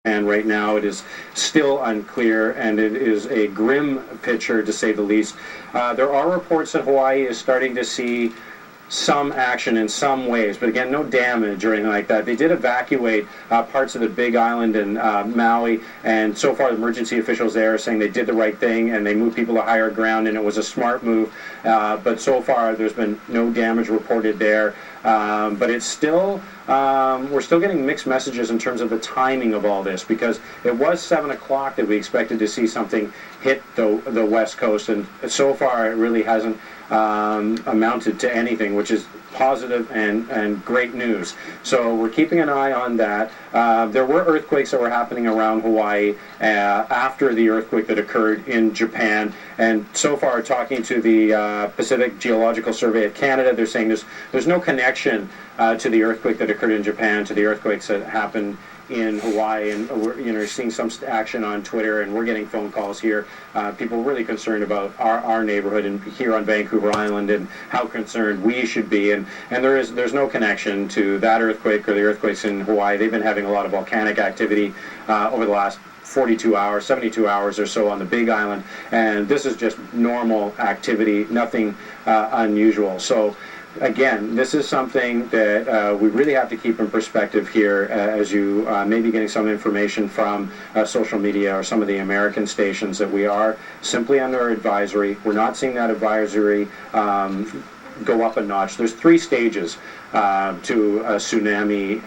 And right now it is still unclear, and it is a grim picture to say the least. There are reports that Hawaii is starting to see some action in some ways, but again, no damage or anything like that. They did evacuate parts of the Big Island and Maui, and so far the emergency officials there are saying they did the right thing and they moved people to higher ground, and it was a smart move. But so far there's been no damage reported there. But it's still, we're still getting mixed messages in terms of the timing of all this, because it was 7 o'clock that we expected to see something hit the West Coast, and so far it really hasn't amounted to anything, which is positive and great news. So we're keeping an eye on that. There were earthquakes that were happening around Hawaii after the earthquake that occurred in Japan, and so far, talking to the Pacific Geological Survey of Canada, they're saying there's no connection to the earthquake that occurred in Japan to the earthquakes that happened in Hawaii, and we're seeing some action on Twitter, and we're getting phone calls here. People really concerned about our neighborhood and here on Vancouver Island, and how concerned we should be. And there's no connection to that earthquake or the earthquakes in Hawaii. They've been having a lot of volcanic activity over the last 42 hours, 72 hours or so on the Big Island, and this is just normal activity, nothing unusual. So again, this is something that we really have to keep in perspective here, as you may be getting some information from social media or some of the American stations, that we are simply under advisory. We're not seeing that advisory go up a notch. There's 3 stages to a tsunami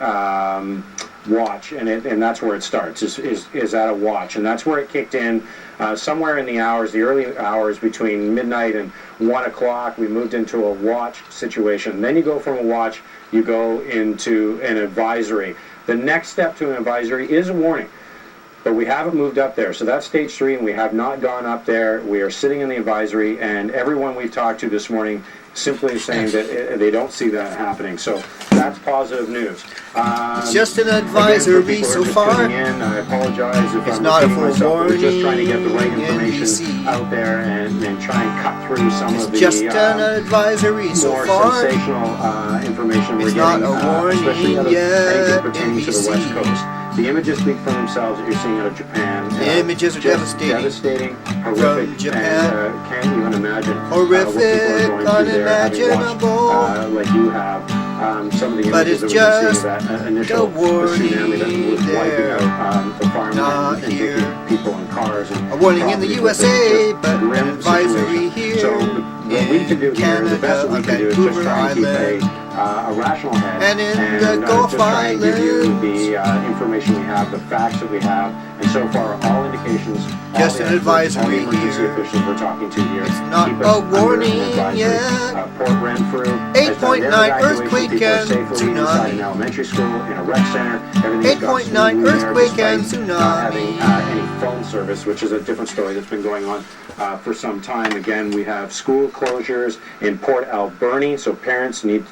watch, and that's where it starts, is at a watch, and that's where it kicked in somewhere in the early hours between midnight and 1 o'clock. We moved into a watch situation. Then you go from a watch, you go into an advisory. The next step to an advisory is a warning, but we haven't moved up there. So that's stage 3, and we have not gone up there. We are sitting in the advisory, and everyone we've talked to this morning simply saying that they don't see that happening. So that's positive news. It's just an advisory so far. I apologize if it's I'm not a repeating full myself. warning. We're just trying to get the right information out there and try and cut through some of the just an advisory so more far. sensational information we're it's getting, not a warning especially out of anything pertaining to the West NBC. Coast. The images speak for themselves that you're seeing out of Japan. The images are just devastating. horrific, From Japan. and can't even imagine Horrific, what people are going through there, having unimaginable. watched, like you have, some of the But images that it's we've been just seeing of that initial the warning tsunami that was wiping out the farmland and here. taking people and cars. And A warning in the property. USA, Just but grim an advisory situation. here So what we can do in here, the best Canada, that we on can do is just Vancouver try and keep Island. A rational head And in the Gulf just try and give you Islands. the information we have, the facts that we have, and so far all indications, Just all an the advisory all the emergency here. officials we're talking to here, It's not keep a us under an warning advisory. yet. Port Renfrew has done 8.9 their evacuation. earthquake People are and safely inside an tsunami. elementary school, in a rec center. Everything's gone 8.9 smoothly there earthquake and despite not having tsunami. any phone service, which is a different story that's been going on for some time. Again, we have school closures in Port Alberni, so parents need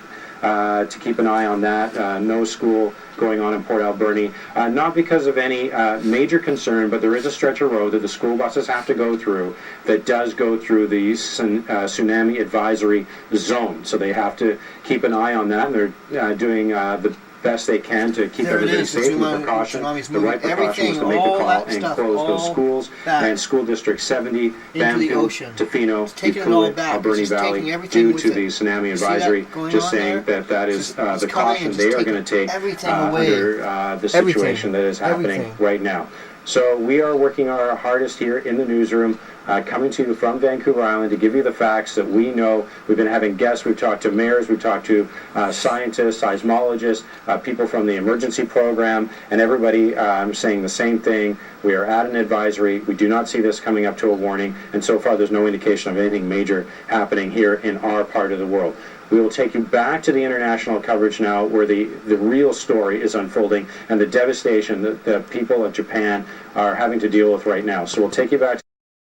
to keep an eye on that. No school going on in Port Alberni, not because of any major concern, but there is a stretch of road that the school buses have to go through that does go through the tsunami advisory zone. So they have to keep an eye on that, and they're doing the best they can to keep There it everybody is. safe. The The precaution, tsunami's the right moving precaution was to everything, make the all call that and stuff, close those all schools back and school district 70, the Banfield, ocean. Tofino, It's taking it all Kikulik, back. It's Alberni just Valley, taking everything due with to it. the tsunami You see that advisory, going just on saying there? that is It's the coming caution and they just are going to taking take everything away. under the situation that is happening Everything. right now. So we are working our hardest here in the newsroom, coming to you from Vancouver Island to give you the facts that we know. We've been having guests, we've talked to mayors, we've talked to scientists, seismologists, people from the emergency program, and everybody saying the same thing. We are at an advisory. We do not see this coming up to a warning, and so far there's no indication of anything major happening here in our part of the world. We will take you back to the international coverage now, where the real story is unfolding and the devastation that the people of Japan are having to deal with right now. So we'll take you back to